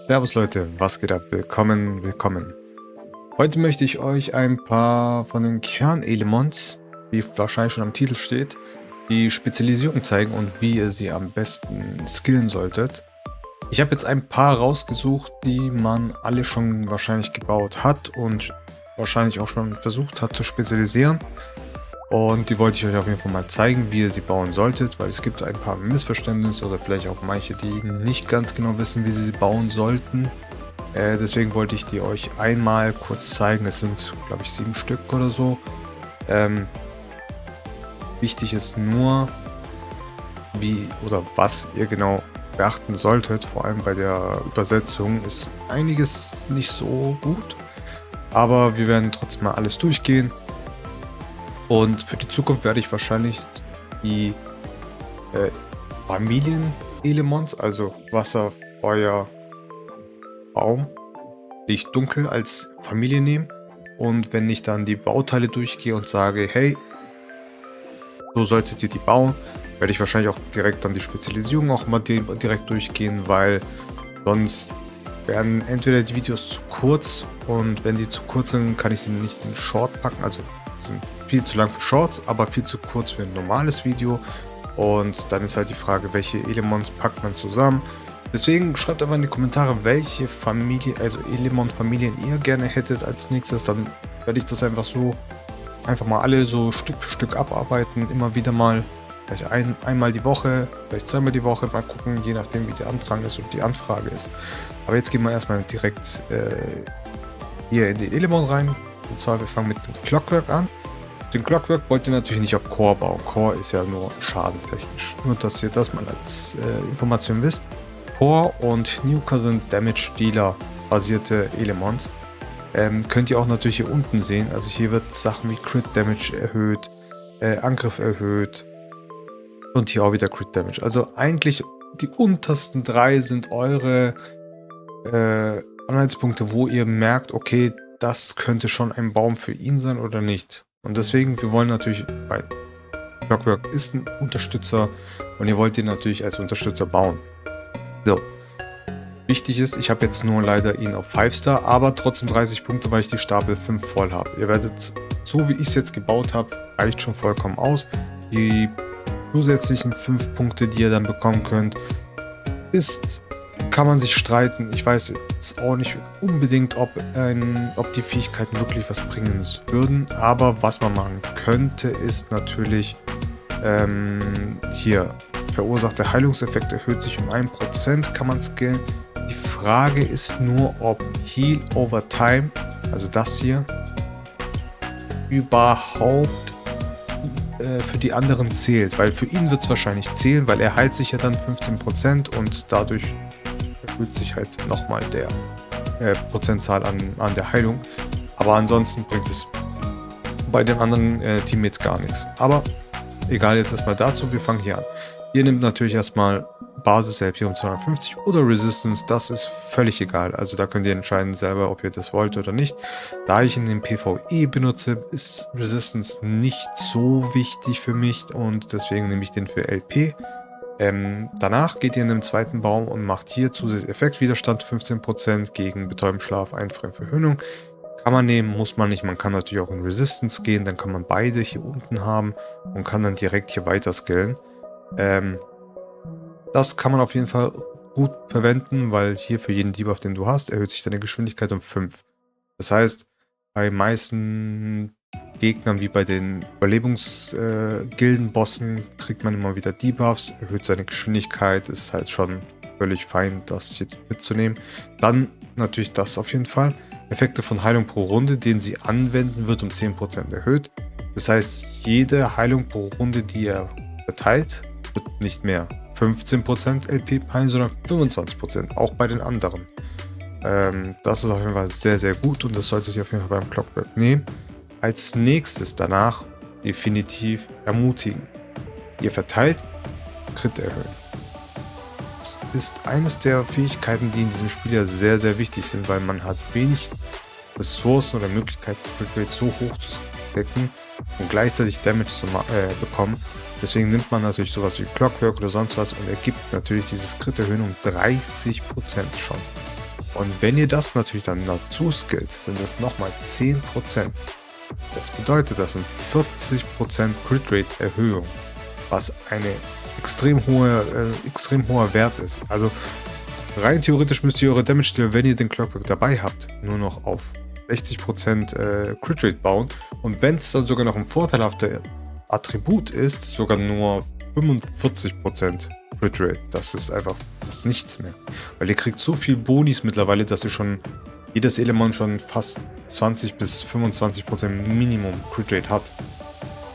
Servus Leute, was geht ab? Willkommen, willkommen. Heute möchte ich euch ein paar von den Kernelements, wie wahrscheinlich schon am Titel steht, die Spezialisierung zeigen und wie ihr sie am besten skillen solltet. Ich habe jetzt ein paar rausgesucht, die man alle schon wahrscheinlich gebaut hat und wahrscheinlich auch schon versucht hat zu spezialisieren. Und die wollte ich euch auf jeden Fall mal zeigen, wie ihr sie bauen solltet, weil es gibt ein paar Missverständnisse oder vielleicht auch manche, die nicht ganz genau wissen, wie sie sie bauen sollten. Deswegen wollte ich die euch einmal kurz zeigen. Es sind, glaube ich, 7 Stück oder so. Wichtig ist nur, wie oder was ihr genau beachten solltet. Vor allem bei der Übersetzung ist einiges nicht so gut. Aber wir werden trotzdem mal alles durchgehen. Und für die Zukunft werde ich wahrscheinlich die Familienelements, also Wasser, Feuer, Baum, Licht, Dunkel als Familie nehmen. Und wenn ich dann die Bauteile durchgehe und sage, hey, so solltet ihr die bauen, werde ich wahrscheinlich auch direkt dann die Spezialisierung auch mal direkt durchgehen, weil sonst werden entweder die Videos zu kurz und wenn die zu kurz sind, kann ich sie nicht in Short packen, also sind viel zu lang für Shorts, aber viel zu kurz für ein normales Video. Und dann ist halt die Frage, welche Elements packt man zusammen. Deswegen schreibt einfach in die Kommentare, welche Familie, also Element-Familien ihr gerne hättet als nächstes. Dann werde ich das einfach mal alle so Stück für Stück abarbeiten. Immer wieder mal, vielleicht einmal die Woche, vielleicht zweimal die Woche. Mal gucken, je nachdem wie der Antrag ist und die Anfrage ist. Aber jetzt gehen wir erstmal direkt hier in den Element rein. Und zwar, wir fangen mit dem Clockwork an. Den Clockwork wollt ihr natürlich nicht auf Core bauen. Core ist ja nur schadentechnisch. Nur, dass ihr das mal als Information wisst. Core und Nuka sind Damage Dealer basierte Elements. Könnt ihr auch natürlich hier unten sehen. Also hier wird Sachen wie Crit Damage erhöht, Angriff erhöht und hier auch wieder Crit Damage. Also eigentlich die untersten 3 sind eure Anhaltspunkte, wo ihr merkt, okay, das könnte schon ein Baum für ihn sein oder nicht. Und deswegen, wir wollen natürlich, weil Clockwork ist ein Unterstützer und ihr wollt ihn natürlich als Unterstützer bauen. So. Wichtig ist, ich habe jetzt nur leider ihn auf 5-Star, aber trotzdem 30 Punkte, weil ich die Stapel 5 voll habe. Ihr werdet, so wie ich es jetzt gebaut habe, reicht schon vollkommen aus. Die zusätzlichen 5 Punkte, die ihr dann bekommen könnt, kann man sich streiten. Ich weiß jetzt auch nicht unbedingt, ob die Fähigkeiten wirklich was bringen würden. Aber was man machen könnte, ist natürlich hier verursachte Heilungseffekt erhöht sich um 1%, kann man skillen. Die Frage ist nur, ob Heal over Time, also das hier, überhaupt für die anderen zählt. Weil für ihn wird es wahrscheinlich zählen, weil er heilt sich ja dann 15% und dadurch erhöht sich halt nochmal der Prozentzahl an der Heilung. Aber ansonsten bringt es bei den anderen Teammates gar nichts. Aber egal, jetzt erstmal dazu, wir fangen hier an. Ihr nehmt natürlich erstmal Basis-LP um 250 oder Resistance, das ist völlig egal. Also da könnt ihr entscheiden selber, ob ihr das wollt oder nicht. Da ich in den PvE benutze, ist Resistance nicht so wichtig für mich und deswegen nehme ich den für LP. Danach geht ihr in den zweiten Baum und macht hier zusätzlich Effektwiderstand 15% gegen Betäuben, Schlaf, Einfrieren, Verhöhnung. Kann man nehmen, muss man nicht. Man kann natürlich auch in Resistance gehen, dann kann man beide hier unten haben und kann dann direkt hier weiter skillen. Das kann man auf jeden Fall gut verwenden, weil hier für jeden Debuff, den du hast, erhöht sich deine Geschwindigkeit um 5. Das heißt, bei meisten Gegnern wie bei den Überlebungsgildenbossen kriegt man immer wieder Debuffs, erhöht seine Geschwindigkeit, ist halt schon völlig fein, das hier mitzunehmen. Dann natürlich das auf jeden Fall. Effekte von Heilung pro Runde, den sie anwenden, wird um 10% erhöht. Das heißt, jede Heilung pro Runde, die er verteilt, wird nicht mehr 15% LP heilen, sondern 25%, auch bei den anderen. Das ist auf jeden Fall sehr, sehr gut und das solltet ihr auf jeden Fall beim Clockwork nehmen. Als nächstes danach definitiv ermutigen. Ihr verteilt, Crit erhöhen. Das ist eines der Fähigkeiten, die in diesem Spiel ja sehr, sehr wichtig sind, weil man hat wenig Ressourcen oder Möglichkeiten, Crit Rate so hoch zu stecken, und gleichzeitig Damage zu bekommen. Deswegen nimmt man natürlich sowas wie Clockwork oder sonst was und ergibt natürlich dieses Crit-Erhöhen um 30% schon. Und wenn ihr das natürlich dann dazu skillt, sind das nochmal 10%. Das bedeutet, das sind 40% Crit-Rate-Erhöhung, was eine extrem hoher Wert ist. Also rein theoretisch müsst ihr eure Damage-Deal, wenn ihr den Clockwork dabei habt, nur noch auf 60% Crit-Rate bauen. Und wenn es dann sogar noch ein vorteilhafter Attribut ist, sogar nur 45% Crit Rate. Das ist einfach fast nichts mehr. Weil ihr kriegt so viel Bonis mittlerweile, dass ihr schon jedes Element schon fast 20 bis 25% Minimum Crit Rate hat.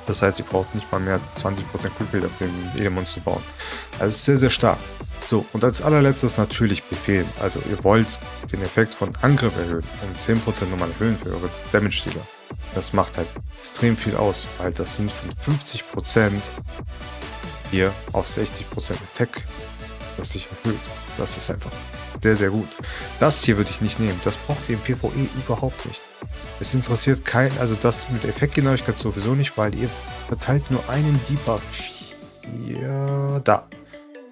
Das heißt, ihr braucht nicht mal mehr 20% Crit Rate auf den Element zu bauen. Also es ist sehr, sehr stark. So, und als allerletztes natürlich Befehlen. Also ihr wollt den Effekt von Angriff erhöhen und 10% nochmal erhöhen für eure Damage-Dealer. Das macht halt extrem viel aus, weil das sind von 50% hier auf 60% Attack, das sich erhöht. Das ist einfach sehr, sehr gut. Das hier würde ich nicht nehmen. Das braucht ihr im PvE überhaupt nicht. Es interessiert keinen, also das mit Effektgenauigkeit sowieso nicht, weil ihr verteilt nur einen Debuff. Ja, da.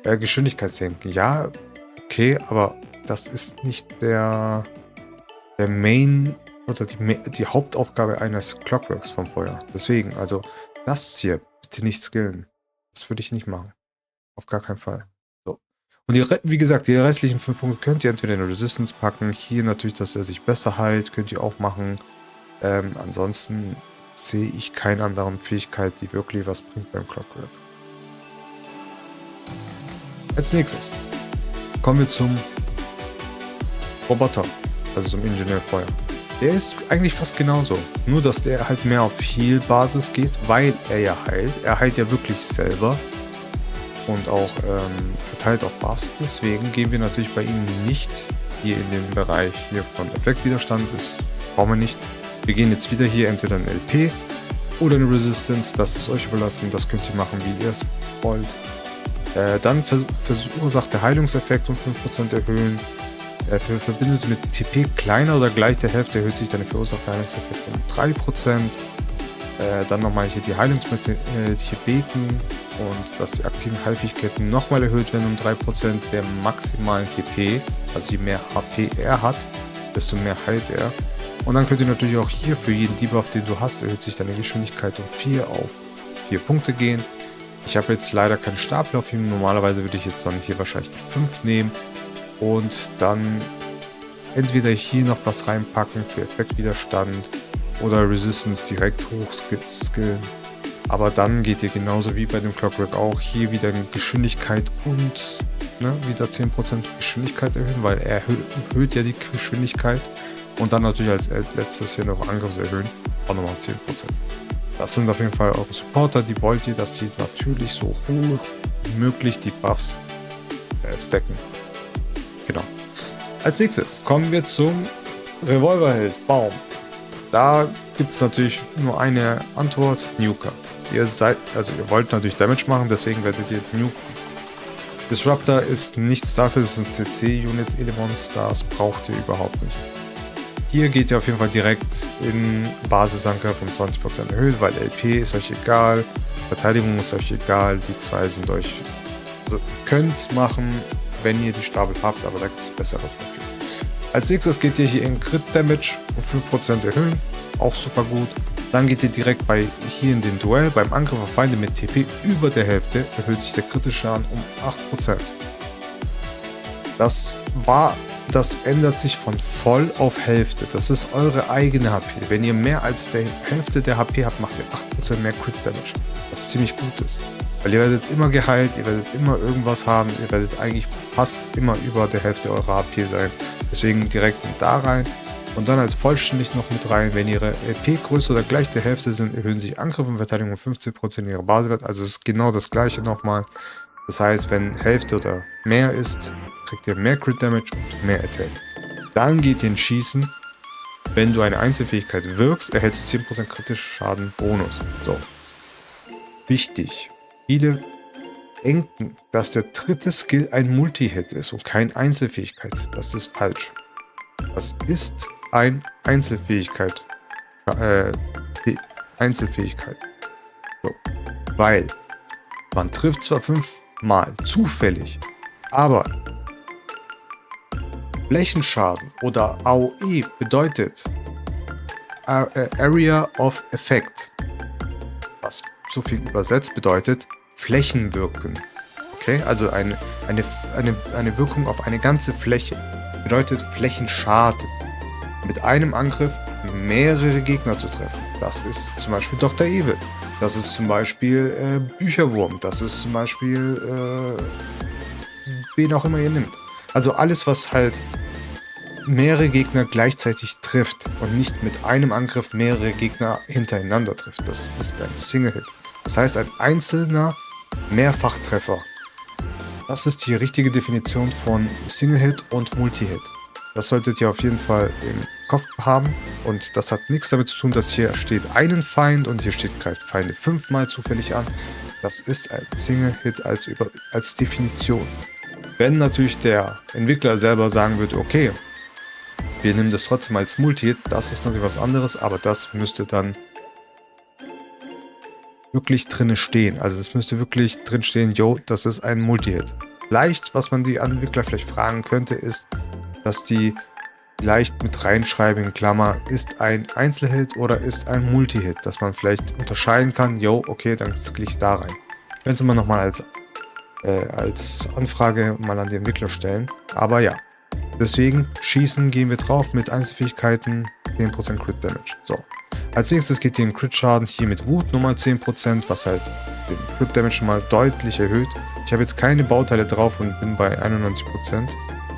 Geschwindigkeitssenken. Ja, okay, aber das ist nicht der Main oder die Hauptaufgabe eines Clockworks vom Feuer. Deswegen, also das hier bitte nicht skillen. Das würde ich nicht machen. Auf gar keinen Fall. So. Und wie gesagt, die restlichen 5 Punkte könnt ihr entweder in Resistance packen. Hier natürlich, dass er sich besser heilt, könnt ihr auch machen. Ansonsten sehe ich keine anderen Fähigkeit, die wirklich was bringt beim Clockwork. Als nächstes kommen wir zum Roboter, also zum Ingenieurfeuer. Der ist eigentlich fast genauso, nur dass der halt mehr auf Heal-Basis geht, weil er ja heilt. Er heilt ja wirklich selber und auch verteilt auch Buffs. Deswegen gehen wir natürlich bei ihm nicht hier in den Bereich hier von Effektwiderstand. Das brauchen wir nicht. Wir gehen jetzt wieder hier entweder in LP oder in Resistance. Das ist euch überlassen. Das könnt ihr machen, wie ihr es wollt. Dann verursacht der Heilungseffekt um 5% erhöhen. Für Verbündete mit TP kleiner oder gleich der Hälfte erhöht sich dann der verursachte Heilungseffekt um 3%. Dann nochmal hier die Heilungsmittel hier beten und dass die aktiven Heilfähigkeiten nochmal erhöht werden um 3% der maximalen TP. Also je mehr HP er hat, desto mehr heilt er. Und dann könnt ihr natürlich auch hier für jeden Debuff, den du hast, erhöht sich deine Geschwindigkeit um 4 auf 4 Punkte gehen. Ich habe jetzt leider keinen Stapel auf ihm. Normalerweise würde ich jetzt dann hier wahrscheinlich die 5 nehmen und dann entweder hier noch was reinpacken für Effektwiderstand oder Resistance direkt hochskillen. Aber dann geht ihr genauso wie bei dem Clockwork auch hier wieder Geschwindigkeit und wieder 10% Geschwindigkeit erhöhen, weil er erhöht ja die Geschwindigkeit. Und dann natürlich als letztes hier noch Angriffs erhöhen, auch nochmal 10%. Das sind auf jeden Fall eure Supporter, die wollt ihr, dass sie natürlich so hoch wie möglich die Buffs stacken. Genau. Als nächstes kommen wir zum Revolverheld Baum. Da gibt es natürlich nur eine Antwort, Nuker. Ihr wollt natürlich Damage machen, deswegen werdet ihr nuken. Disruptor ist nichts dafür, das ist ein CC-Unit-Element, das braucht ihr überhaupt nicht. Hier geht ihr auf jeden Fall direkt in Basisangriff um 20% erhöht, weil LP ist euch egal, Verteidigung ist euch egal, die zwei sind euch... Also könnt machen, wenn ihr die Stapel habt, aber da gibt es Besseres dafür. Als nächstes geht ihr hier in Crit Damage um 5% erhöhen, auch super gut. Dann geht ihr direkt hier in den Duell, beim Angriff auf Feinde mit TP über der Hälfte, erhöht sich der kritische Schaden um 8%. Das ändert sich von voll auf Hälfte. Das ist eure eigene HP. Wenn ihr mehr als die Hälfte der HP habt, macht ihr 8% mehr Crit Damage. Was ziemlich gut ist. Weil ihr werdet immer geheilt, ihr werdet immer irgendwas haben, ihr werdet eigentlich fast immer über der Hälfte eurer HP sein. Deswegen direkt da rein. Und dann als vollständig noch mit rein. Wenn ihre LP größer oder gleich der Hälfte sind, erhöhen sich Angriff und Verteidigung um 15% ihrer Basiswert. Also es ist genau das gleiche nochmal. Das heißt, wenn Hälfte oder mehr ist, kriegt ihr mehr Crit Damage und mehr Attack. Dann geht ihr in Schießen. Wenn du eine Einzelfähigkeit wirkst, erhältst du 10% kritischen Schaden Bonus. So. Wichtig. Viele denken, dass der dritte Skill ein Multi-Hit ist und keine Einzelfähigkeit. Das ist falsch. Das ist ein Einzelfähigkeit. Einzelfähigkeiten. So. Weil man trifft zwar 5 Mal zufällig, aber Flächenschaden oder AOE bedeutet Area of Effect, was so viel übersetzt bedeutet Flächenwirken. Okay, also eine Wirkung auf eine ganze Fläche bedeutet Flächenschaden. Mit einem Angriff mehrere Gegner zu treffen. Das ist zum Beispiel Dr. Evil. Das ist zum Beispiel Bücherwurm. Das ist zum Beispiel wen auch immer ihr nimmt. Also alles, was halt mehrere Gegner gleichzeitig trifft und nicht mit einem Angriff mehrere Gegner hintereinander trifft. Das ist ein Single-Hit. Das heißt, ein einzelner Mehrfachtreffer. Das ist die richtige Definition von Single-Hit und Multi-Hit. Das solltet ihr auf jeden Fall im Kopf haben. Und das hat nichts damit zu tun, dass hier steht einen Feind und hier steht greift Feinde 5-mal zufällig an. Das ist ein Single-Hit als Definition. Wenn natürlich der Entwickler selber sagen würde, okay, wir nehmen das trotzdem als Multi-Hit, das ist natürlich was anderes, aber das müsste dann wirklich drinne stehen. Also es müsste wirklich drin stehen, yo, das ist ein Multi-Hit. Vielleicht, was man die Entwickler vielleicht fragen könnte, ist, dass die vielleicht mit reinschreiben in Klammer, ist ein Einzelhit oder ist ein Multi-Hit, dass man vielleicht unterscheiden kann, yo, okay, dann skill ich da rein. Könnte man nochmal als Anfrage mal an die Entwickler stellen, aber ja. Deswegen, Schießen gehen wir drauf mit Einzelfähigkeiten, 10% Crit Damage. So. Als nächstes geht hier ein Crit-Schaden hier mit Wut nochmal 10%, was halt den Crit Damage schon mal deutlich erhöht. Ich habe jetzt keine Bauteile drauf und bin bei 91%.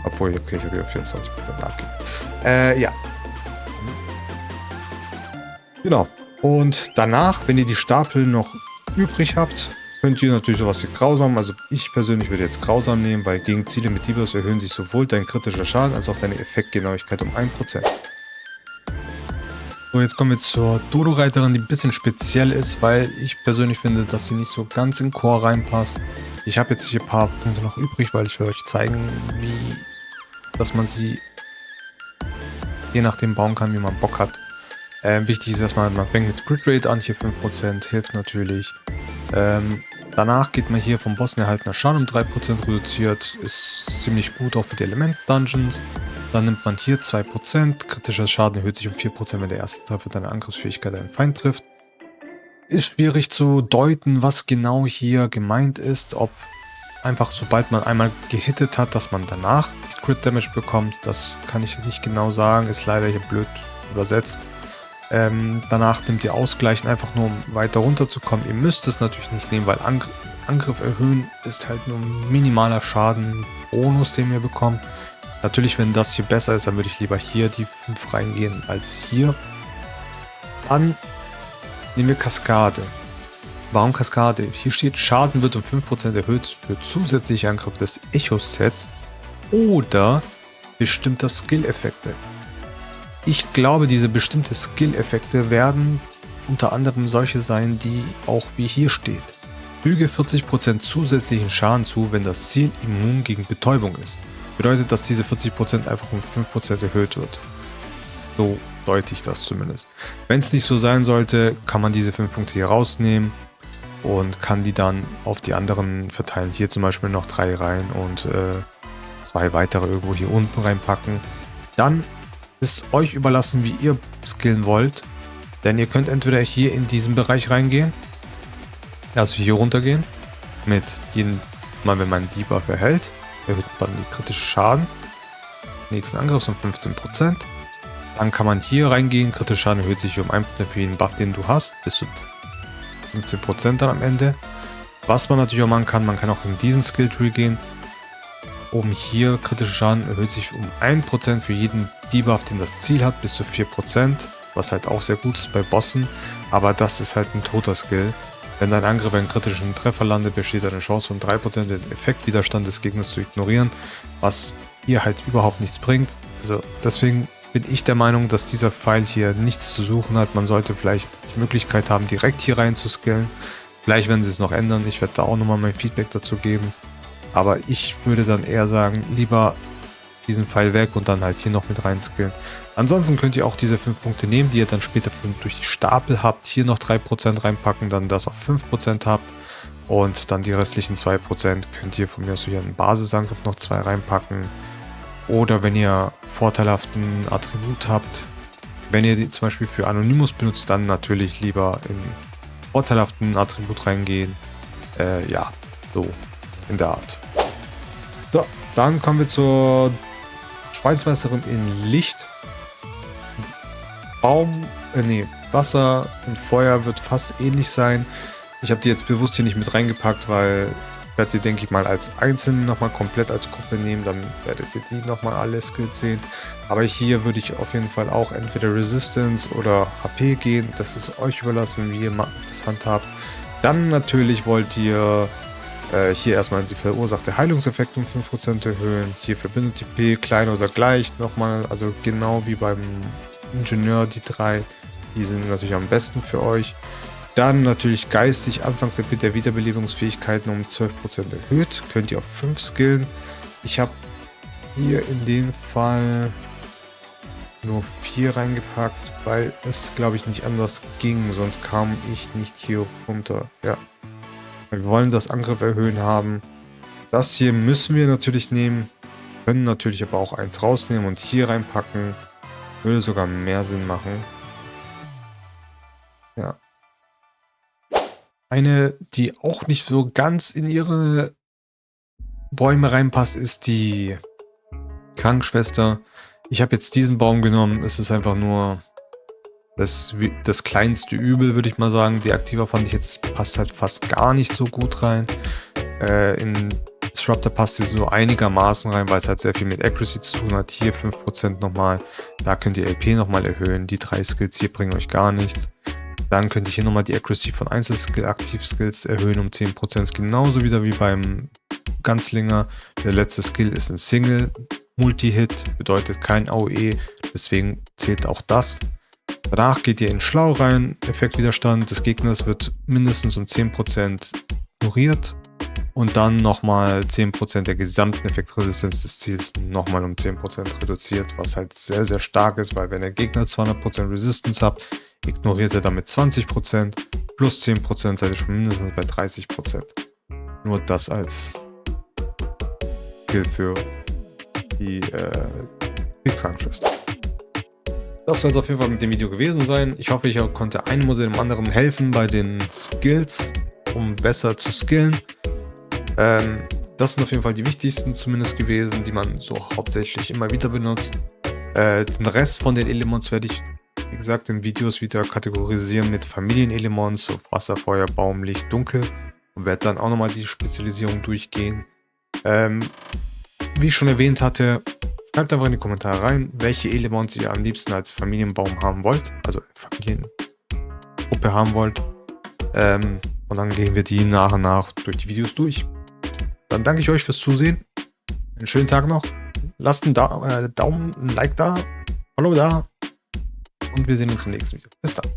Obwohl, okay, ich habe hier 24% nachgegeben. Ja. Genau. Und danach, wenn ihr die Stapel noch übrig habt, könnt ihr natürlich sowas wie Grausam, also ich persönlich würde jetzt Grausam nehmen, weil gegen Ziele mit Debuffs erhöhen sich sowohl dein kritischer Schaden als auch deine Effektgenauigkeit um 1%. So, jetzt kommen wir zur Dodo-Reiterin, die ein bisschen speziell ist, weil ich persönlich finde, dass sie nicht so ganz in Core reinpasst. Ich habe jetzt hier ein paar Punkte noch übrig, weil ich will euch zeigen, dass man sie je nachdem bauen kann, wie man Bock hat. Wichtig ist erstmal, man fängt mit Crit Rate an, hier 5%, hilft natürlich. Danach geht man hier vom Bossen erhaltener Schaden um 3% reduziert, ist ziemlich gut auch für die Element-Dungeons. Dann nimmt man hier 2%, kritischer Schaden erhöht sich um 4%, wenn der erste Treffer deine Angriffsfähigkeit einen Feind trifft. Ist schwierig zu deuten, was genau hier gemeint ist, ob einfach sobald man einmal gehittet hat, dass man danach die Crit Damage bekommt, das kann ich nicht genau sagen, ist leider hier blöd übersetzt. Danach nimmt ihr Ausgleichen einfach nur, um weiter runterzukommen. Ihr müsst es natürlich nicht nehmen, weil Angriff erhöhen ist halt nur ein minimaler Schaden-Bonus, den ihr bekommt. Natürlich, wenn das hier besser ist, dann würde ich lieber hier die 5 reingehen als hier. Dann nehmen wir Kaskade. Warum Kaskade? Hier steht, Schaden wird um 5% erhöht für zusätzliche Angriffe des Echo-Sets oder bestimmter Skill-Effekte. Ich glaube, diese bestimmten Skill-Effekte werden unter anderem solche sein, die auch wie hier steht. Füge 40% zusätzlichen Schaden zu, wenn das Ziel immun gegen Betäubung ist. Bedeutet, dass diese 40% einfach um 5% erhöht wird. So deute ich das zumindest. Wenn es nicht so sein sollte, kann man diese 5 Punkte hier rausnehmen und kann die dann auf die anderen verteilen. Hier zum Beispiel noch 3 rein und 2 weitere irgendwo hier unten reinpacken. Dann ist euch überlassen, wie ihr skillen wollt. Denn ihr könnt entweder hier in diesen Bereich reingehen, also hier runtergehen, mit jedem Mal, wenn man Debuff erhält, erhöht man die kritische Schaden. Nächsten Angriff um 15%. Dann kann man hier reingehen, kritischer Schaden erhöht sich um 1% für jeden Buff, den du hast, bis zu 15% dann am Ende. Was man natürlich auch machen kann, man kann auch in diesen Skill-Tree gehen. Oben hier, kritischer Schaden erhöht sich um 1% für jeden Debuff, den das Ziel hat, bis zu 4%, was halt auch sehr gut ist bei Bossen, aber das ist halt ein toter Skill. Wenn dein Angriff einen kritischen Treffer landet, besteht eine Chance von 3% den Effektwiderstand des Gegners zu ignorieren, was hier halt überhaupt nichts bringt. Also deswegen bin ich der Meinung, dass dieser Pfeil hier nichts zu suchen hat. Man sollte vielleicht die Möglichkeit haben, direkt hier rein zu skillen. Vielleicht werden sie es noch ändern, ich werde da auch nochmal mein Feedback dazu geben. Aber ich würde dann eher sagen, lieber diesen Pfeil weg und dann halt hier noch mit rein skillen. Ansonsten könnt ihr auch diese 5 Punkte nehmen, die ihr dann später durch die Stapel habt, hier noch 3% reinpacken, dann das auf 5% habt und dann die restlichen 2% könnt ihr von mir aus hier einen Basisangriff noch 2 reinpacken. Oder wenn ihr vorteilhaften Attribut habt, wenn ihr die zum Beispiel für Anonymous benutzt, dann natürlich lieber in vorteilhaften Attribut reingehen. Ja, so in der Art. So, dann kommen wir zur Schweinsmeisterin in Licht. Wasser und Feuer wird fast ähnlich sein. Ich habe die jetzt bewusst hier nicht mit reingepackt, weil ich werde die, denke ich mal, als einzelne nochmal komplett als Gruppe nehmen. Dann werdet ihr die nochmal alle Skills sehen. Aber hier würde ich auf jeden Fall auch entweder Resistance oder HP gehen. Das ist euch überlassen, wie ihr das handhabt. Dann natürlich wollt ihr hier erstmal die verursachte Heilungseffekte um 5% erhöhen. Hier verbindet P klein oder gleich nochmal. Also genau wie beim Ingenieur, die 3. Die sind natürlich am besten für euch. Dann natürlich geistig Anfangs-EP der Wiederbelebungsfähigkeiten um 12% erhöht. Könnt ihr auf 5 skillen. Ich habe hier in dem Fall nur 4 reingepackt, weil es, glaube ich, nicht anders ging. Sonst kam ich nicht hier runter. Ja. Wir wollen das Angriff erhöhen haben. Das hier müssen wir natürlich nehmen. Können natürlich aber auch eins rausnehmen und hier reinpacken. Würde sogar mehr Sinn machen. Ja. Eine, die auch nicht so ganz in ihre Bäume reinpasst, ist die Krankenschwester. Ich habe jetzt diesen Baum genommen. Es ist einfach nur das kleinste Übel, würde ich mal sagen. Die Aktiva fand ich jetzt, passt halt fast gar nicht so gut rein. In Disruptor passt sie so einigermaßen rein, weil es halt sehr viel mit Accuracy zu tun hat. Hier 5% nochmal. Da könnt ihr LP nochmal erhöhen. Die 3 Skills hier bringen euch gar nichts. Dann könnt ihr hier nochmal die Accuracy von Einzelskill-Aktiv-Skills erhöhen um 10%. Genauso wieder wie beim Ganzlinger. Der letzte Skill ist ein Single. Multi-Hit bedeutet kein AOE. Deswegen zählt auch das. Danach geht ihr in Schlau rein. Effektwiderstand des Gegners wird mindestens um 10% ignoriert. Und dann nochmal 10% der gesamten Effektresistenz des Ziels nochmal um 10% reduziert. Was halt sehr, sehr stark ist, weil wenn der Gegner 200% Resistance habt, ignoriert er damit 20%. Plus 10% seid ihr schon mindestens bei 30%. Nur das als Skill für die Kriegskrankenschwester. Das soll es auf jeden Fall mit dem Video gewesen sein. Ich hoffe, ich konnte einem oder dem anderen helfen bei den Skills, um besser zu skillen. Das sind auf jeden Fall die wichtigsten zumindest gewesen, die man so hauptsächlich immer wieder benutzt. Den Rest von den Elements werde ich, wie gesagt, in Videos wieder kategorisieren mit Familienelements, so Wasser, Feuer, Baum, Licht, Dunkel. Und werde dann auch nochmal die Spezialisierung durchgehen. Wie ich schon erwähnt hatte, schreibt einfach in die Kommentare rein, welche Elements ihr am liebsten als Familienbaum haben wollt, also Familiengruppe haben wollt. Und dann gehen wir die nach und nach durch die Videos durch. Dann danke ich euch fürs Zusehen. Einen schönen Tag noch. Lasst einen Daumen, ein Like da, Follow da. Und wir sehen uns im nächsten Video. Bis dann.